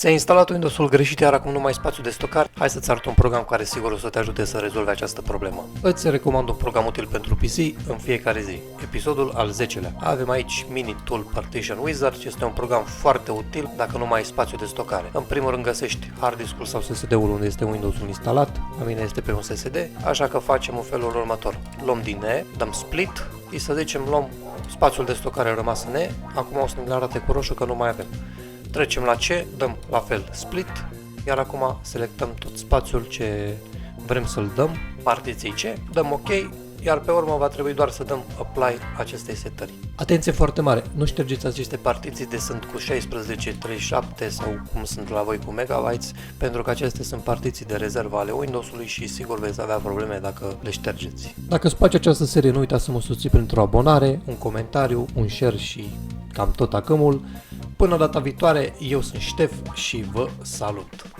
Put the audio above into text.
Ți-ai instalat Windows-ul greșit, iar acum nu mai ai spațiu de stocare? Hai să-ți arăt un program care sigur o să te ajute să rezolvi această problemă. Îți recomand un program util pentru PC în fiecare zi. Episodul al 10-lea. Avem aici Mini Tool Partition Wizard, este un program foarte util dacă nu mai ai spațiu de stocare. În primul rând găsești hard disk-ul sau SSD-ul unde este Windows-ul instalat. La mine este pe un SSD, așa că facem în felul următor. Luăm din E, dăm split și să zicem luăm spațiul de stocare rămas în E. Acum o să ne arate cu roșu că nu mai avem. Trecem la C, dăm la fel split, iar acum selectăm tot spațiul ce vrem să-l dăm, partiției C, dăm OK, iar pe urmă va trebui doar să dăm Apply acestei setări. Atenție foarte mare, nu ștergeți aceste partiții de sunt cu 16, 37 sau cum sunt la voi cu megabytes, pentru că acestea sunt partiții de rezervă ale Windows-ului și sigur veți avea probleme dacă le ștergeți. Dacă îți place această serie, nu uita să mă susții printr-o abonare, un comentariu, un share și cam tot acâmul. Până data viitoare, eu sunt Ștef și vă salut!